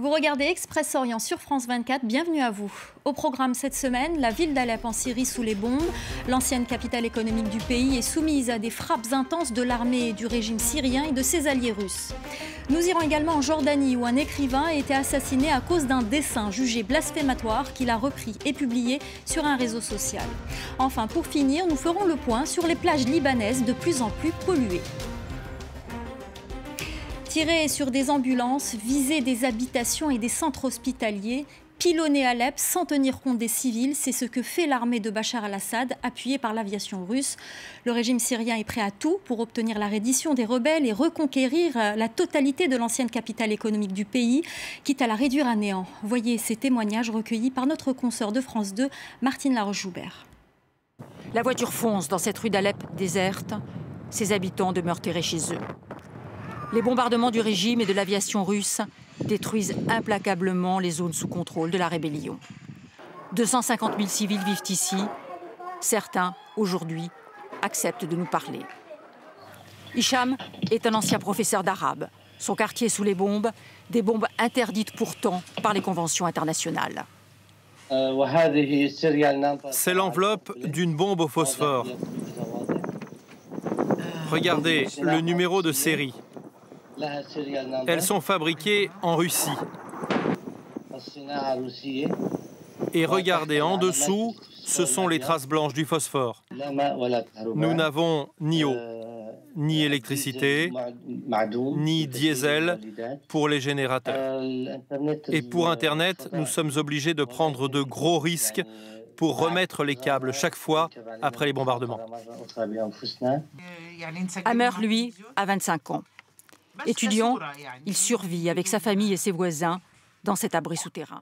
Vous regardez Express Orient sur France 24, bienvenue à vous. Au programme cette semaine, la ville d'Alep en Syrie sous les bombes. L'ancienne capitale économique du pays est soumise à des frappes intenses de l'armée du régime syrien et de ses alliés russes. Nous irons également en Jordanie où un écrivain a été assassiné à cause d'un dessin jugé blasphématoire qu'il a repris et publié sur un réseau social. Enfin, pour finir, nous ferons le point sur les plages libanaises de plus en plus polluées. Tirer sur des ambulances, viser des habitations et des centres hospitaliers, pilonner Alep sans tenir compte des civils, c'est ce que fait l'armée de Bachar al-Assad, appuyée par l'aviation russe. Le régime syrien est prêt à tout pour obtenir la reddition des rebelles et reconquérir la totalité de l'ancienne capitale économique du pays, quitte à la réduire à néant. Voyez ces témoignages recueillis par notre consoeur de France 2, Martine Laroche-Joubert. La voiture fonce dans cette rue d'Alep déserte. Ses habitants demeurent terrés chez eux. Les bombardements du régime et de l'aviation russe détruisent implacablement les zones sous contrôle de la rébellion. 250 000 civils vivent ici. Certains, aujourd'hui, acceptent de nous parler. Hicham est un ancien professeur d'arabe. Son quartier est sous les bombes, des bombes interdites pourtant par les conventions internationales. C'est l'enveloppe d'une bombe au phosphore. Regardez le numéro de série. Elles sont fabriquées en Russie. Et regardez, en dessous, ce sont les traces blanches du phosphore. Nous n'avons ni eau, ni électricité, ni diesel pour les générateurs. Et pour Internet, nous sommes obligés de prendre de gros risques pour remettre les câbles chaque fois après les bombardements. Amer, lui, a 25 ans. Étudiant, il survit avec sa famille et ses voisins dans cet abri souterrain.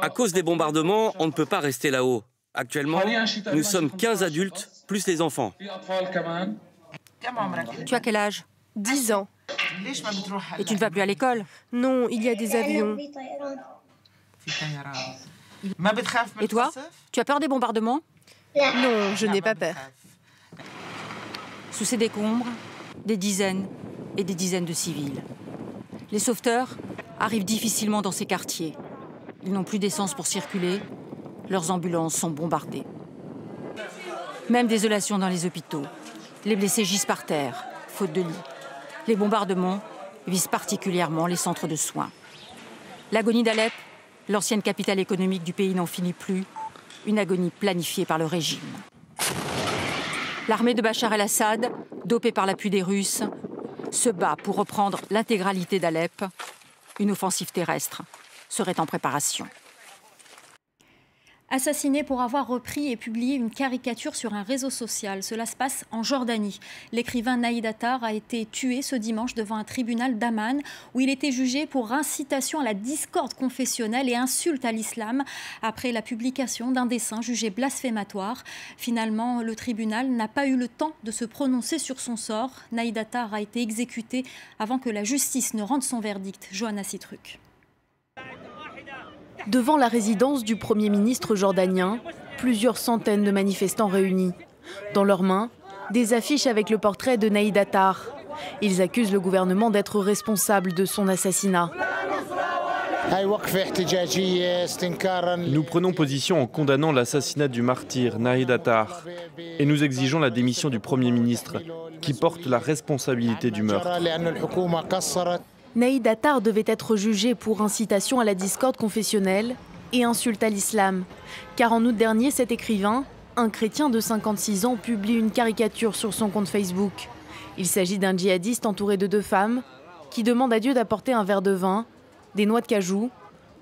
À cause des bombardements, on ne peut pas rester là-haut. Actuellement, nous sommes 15 adultes, plus les enfants. Tu as quel âge? 10 ans. Et tu ne vas plus à l'école? Non, il y a des avions. Et toi? Tu as peur des bombardements? Non, je n'ai pas peur. Sous ces décombres, des dizaines et des dizaines de civils. Les sauveteurs arrivent difficilement dans ces quartiers. Ils n'ont plus d'essence pour circuler. Leurs ambulances sont bombardées. Même désolation dans les hôpitaux. Les blessés gisent par terre, faute de lit. Les bombardements visent particulièrement les centres de soins. L'agonie d'Alep, l'ancienne capitale économique du pays, n'en finit plus. Une agonie planifiée par le régime. L'armée de Bachar el-Assad, dopée par l'appui des Russes, se bat pour reprendre l'intégralité d'Alep. Une offensive terrestre serait en préparation. Assassiné pour avoir repris et publié une caricature sur un réseau social. Cela se passe en Jordanie. L'écrivain Naïd Attar a été tué ce dimanche devant un tribunal d'Amman où il était jugé pour incitation à la discorde confessionnelle et insulte à l'islam après la publication d'un dessin jugé blasphématoire. Finalement, le tribunal n'a pas eu le temps de se prononcer sur son sort. Naïd Attar a été exécuté avant que la justice ne rende son verdict. Johanna Citruc. Devant la résidence du Premier ministre jordanien, plusieurs centaines de manifestants réunis. Dans leurs mains, des affiches avec le portrait de Naïd Attar. Ils accusent le gouvernement d'être responsable de son assassinat. Nous prenons position en condamnant l'assassinat du martyr Naïd Attar et nous exigeons la démission du Premier ministre qui porte la responsabilité du meurtre. Naïd Attar devait être jugé pour incitation à la discorde confessionnelle et insulte à l'islam. Car en août dernier, cet écrivain, un chrétien de 56 ans, publie une caricature sur son compte Facebook. Il s'agit d'un djihadiste entouré de 2 femmes qui demande à Dieu d'apporter un verre de vin, des noix de cajou,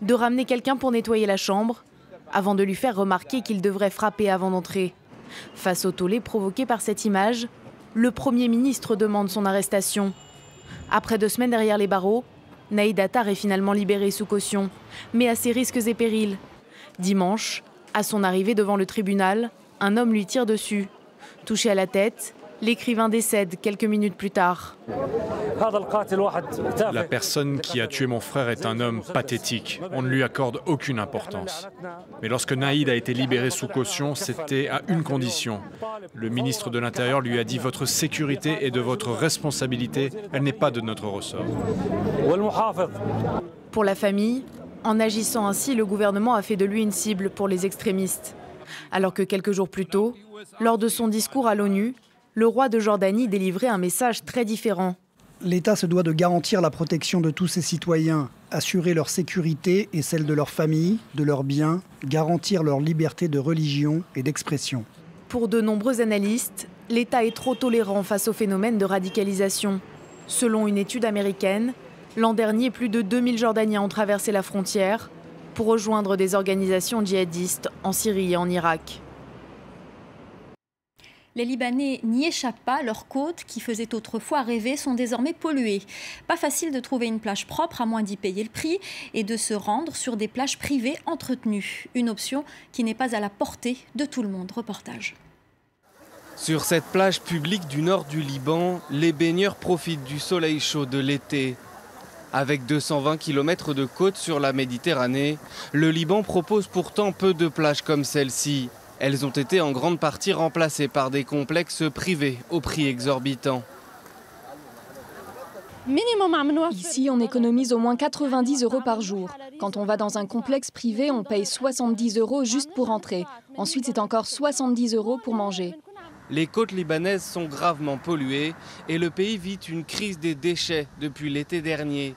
de ramener quelqu'un pour nettoyer la chambre, avant de lui faire remarquer qu'il devrait frapper avant d'entrer. Face au tollé provoqué par cette image, le Premier ministre demande son arrestation. Après 2 semaines derrière les barreaux, Naïd Attar est finalement libéré sous caution, mais à ses risques et périls. Dimanche, à son arrivée devant le tribunal, un homme lui tire dessus. Touché à la tête, l'écrivain décède quelques minutes plus tard. La personne qui a tué mon frère est un homme pathétique. On ne lui accorde aucune importance. Mais lorsque Naïd a été libéré sous caution, c'était à une condition. Le ministre de l'Intérieur lui a dit « Votre sécurité est de votre responsabilité, elle n'est pas de notre ressort ». Pour la famille, en agissant ainsi, le gouvernement a fait de lui une cible pour les extrémistes. Alors que quelques jours plus tôt, lors de son discours à l'ONU, le roi de Jordanie délivrait un message très différent. L'État se doit de garantir la protection de tous ses citoyens, assurer leur sécurité et celle de leur famille, de leurs biens, garantir leur liberté de religion et d'expression. Pour de nombreux analystes, l'État est trop tolérant face au phénomène de radicalisation. Selon une étude américaine, l'an dernier, plus de 2000 Jordaniens ont traversé la frontière pour rejoindre des organisations djihadistes en Syrie et en Irak. Les Libanais n'y échappent pas, leurs côtes, qui faisaient autrefois rêver, sont désormais polluées. Pas facile de trouver une plage propre, à moins d'y payer le prix, et de se rendre sur des plages privées entretenues. Une option qui n'est pas à la portée de tout le monde. Reportage. Sur cette plage publique du nord du Liban, les baigneurs profitent du soleil chaud de l'été. Avec 220 km de côte sur la Méditerranée, le Liban propose pourtant peu de plages comme celle-ci. Elles ont été en grande partie remplacées par des complexes privés au prix exorbitant. Ici, on économise au moins 90 € par jour. Quand on va dans un complexe privé, on paye 70 € juste pour entrer. Ensuite, c'est encore 70 € pour manger. Les côtes libanaises sont gravement polluées et le pays vit une crise des déchets depuis l'été dernier.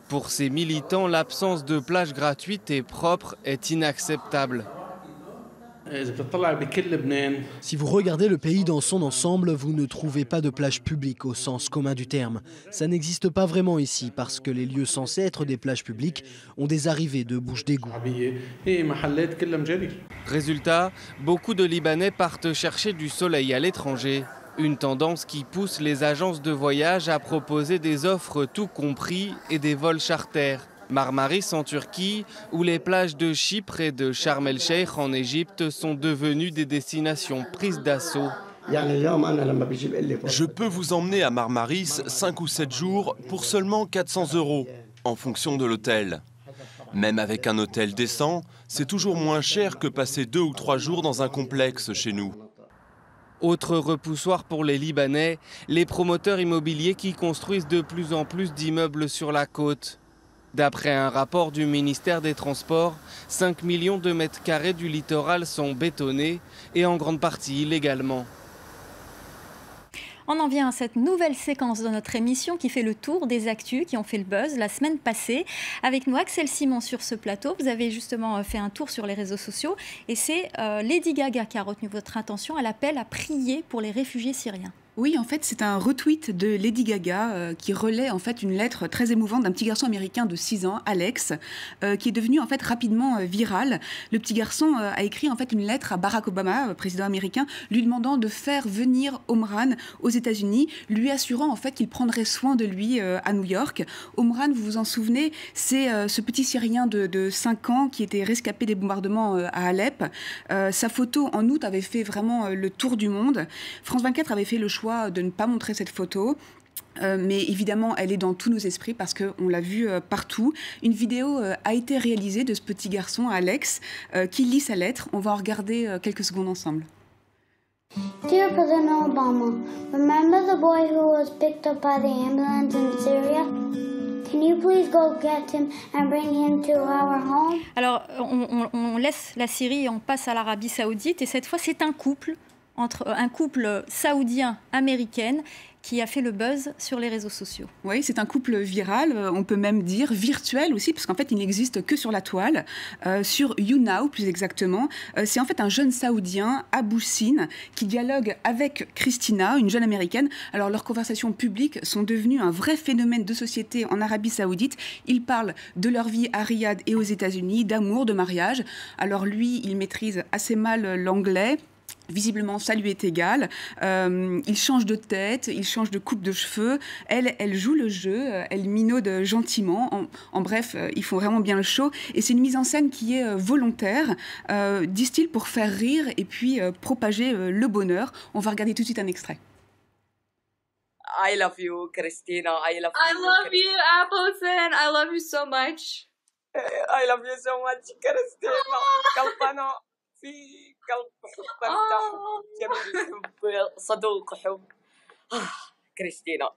Pour ces militants, l'absence de plages gratuites et propres est inacceptable. Si vous regardez le pays dans son ensemble, vous ne trouvez pas de plage publique au sens commun du terme. Ça n'existe pas vraiment ici parce que les lieux censés être des plages publiques ont des arrivées de bouches d'égout. Résultat, beaucoup de Libanais partent chercher du soleil à l'étranger. Une tendance qui pousse les agences de voyage à proposer des offres tout compris et des vols charters. Marmaris en Turquie, ou les plages de Chypre et de Sharm el-Sheikh en Égypte sont devenues des destinations prises d'assaut. Je peux vous emmener à Marmaris 5 ou 7 jours pour seulement 400 € en fonction de l'hôtel. Même avec un hôtel décent, c'est toujours moins cher que passer 2 ou 3 jours dans un complexe chez nous. Autre repoussoir pour les Libanais, les promoteurs immobiliers qui construisent de plus en plus d'immeubles sur la côte. D'après un rapport du ministère des Transports, 5 millions de mètres carrés du littoral sont bétonnés et en grande partie illégalement. On en vient à cette nouvelle séquence de notre émission qui fait le tour des actus qui ont fait le buzz la semaine passée. Avec nous, Axel Simon sur ce plateau. Vous avez justement fait un tour sur les réseaux sociaux et c'est Lady Gaga qui a retenu votre attention. Elle appelle à prier pour les réfugiés syriens. Oui, en fait, c'est un retweet de Lady Gaga qui relaie en fait une lettre très émouvante d'un petit garçon américain de 6 ans, Alex, qui est devenu en fait rapidement viral. Le petit garçon a écrit en fait une lettre à Barack Obama, président américain, lui demandant de faire venir Omran aux États-Unis, lui assurant en fait qu'il prendrait soin de lui à New York. Omran, vous vous en souvenez, c'est ce petit Syrien de 5 ans qui était rescapé des bombardements à Alep. Sa photo en août avait fait vraiment le tour du monde. France 24 avait fait le choix de ne pas montrer cette photo. Mais évidemment, elle est dans tous nos esprits parce qu'on l'a vue partout. Une vidéo a été réalisée de ce petit garçon, Alex, qui lit sa lettre. On va en regarder quelques secondes ensemble. Dear President Obama, remember the boy who was picked up by the ambulance in Syria? Can you please go get him and bring him to our home? Alors, on laisse la Syrie et on passe à l'Arabie Saoudite. Et cette fois, c'est un couple saoudien-américaine qui a fait le buzz sur les réseaux sociaux. Oui, c'est un couple viral, on peut même dire virtuel aussi, parce qu'en fait, il n'existe que sur la toile, sur YouNow plus exactement. C'est en fait un jeune saoudien, Abou Sin, qui dialogue avec Christina, une jeune américaine. Alors, leurs conversations publiques sont devenues un vrai phénomène de société en Arabie Saoudite. Ils parlent de leur vie à Riyad et aux États-Unis, d'amour, de mariage. Alors lui, il maîtrise assez mal l'anglais. Visiblement, ça lui est égal. Il change de tête, il change de coupe de cheveux. Elle joue le jeu, elle minaude gentiment. En bref, ils font vraiment bien le show. Et c'est une mise en scène qui est volontaire, disent-ils, pour faire rire et puis propager le bonheur. On va regarder tout de suite un extrait. I love you, Christina. I love you, Appleton. I love you so much. I love you so much, Christina. Calpano. في قلب حب جميل صدوق حب كريستينا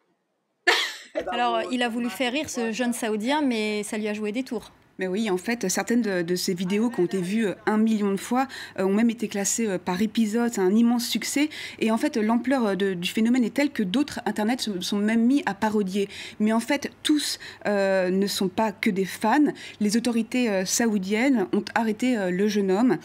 Alors, il a voulu faire rire ce jeune Saoudien, mais ça lui a joué des tours. Mais oui, en fait, certaines de ces vidéos qui ont été vues 1 million de fois ont même été classées par épisode. C'est un immense succès. Et en fait, l'ampleur du phénomène est telle que d'autres Internet sont même mis à parodier. Mais en fait, tous ne sont pas que des fans. Les autorités saoudiennes ont arrêté le jeune homme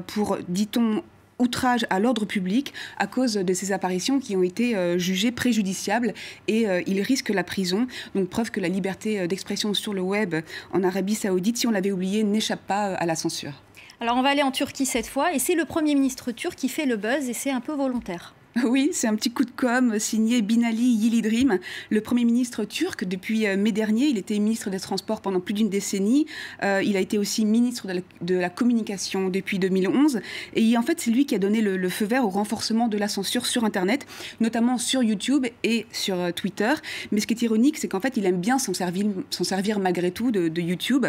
pour, dit-on, outrage à l'ordre public à cause de ces apparitions qui ont été jugées préjudiciables et il risque la prison. Donc preuve que la liberté d'expression sur le web en Arabie Saoudite, si on l'avait oublié, n'échappe pas à la censure. Alors on va aller en Turquie cette fois et c'est le Premier ministre turc qui fait le buzz et c'est un peu volontaire. Oui, c'est un petit coup de com' signé Binali Yildirim, le Premier ministre turc. Depuis mai dernier, il était ministre des Transports pendant plus d'une décennie. Il a été aussi ministre de la Communication depuis 2011. Et en fait, c'est lui qui a donné le feu vert au renforcement de la censure sur Internet, notamment sur YouTube et sur Twitter. Mais ce qui est ironique, c'est qu'en fait, il aime bien s'en servir malgré tout de YouTube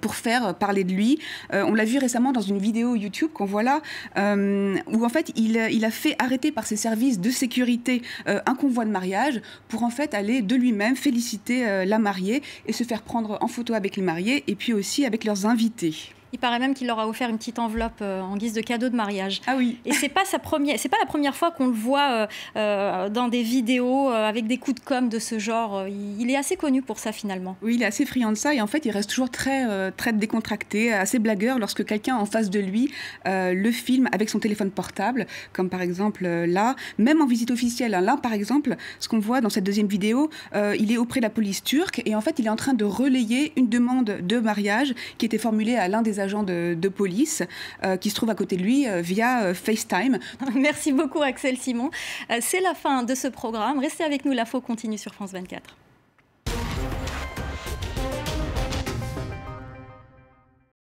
pour faire parler de lui. On l'a vu récemment dans une vidéo YouTube qu'on voit là, où en fait il a fait arrêter par ses services de sécurité un convoi de mariage pour en fait aller de lui-même féliciter la mariée et se faire prendre en photo avec les mariés et puis aussi avec leurs invités. Il paraît même qu'il leur a offert une petite enveloppe en guise de cadeau de mariage. Ah oui. Et c'est pas la première fois qu'on le voit dans des vidéos avec des coups de com' de ce genre. Il est assez connu pour ça finalement. Oui, il est assez friand de ça et en fait il reste toujours très décontracté, assez blagueur lorsque quelqu'un en face de lui le filme avec son téléphone portable, comme par exemple là, même en visite officielle. Là par exemple, ce qu'on voit dans cette deuxième vidéo, il est auprès de la police turque et en fait il est en train de relayer une demande de mariage qui était formulée à l'un des agents de police qui se trouve à côté de lui via FaceTime. Merci beaucoup Axel Simon. C'est la fin de ce programme. Restez avec nous, l'info continue sur France 24.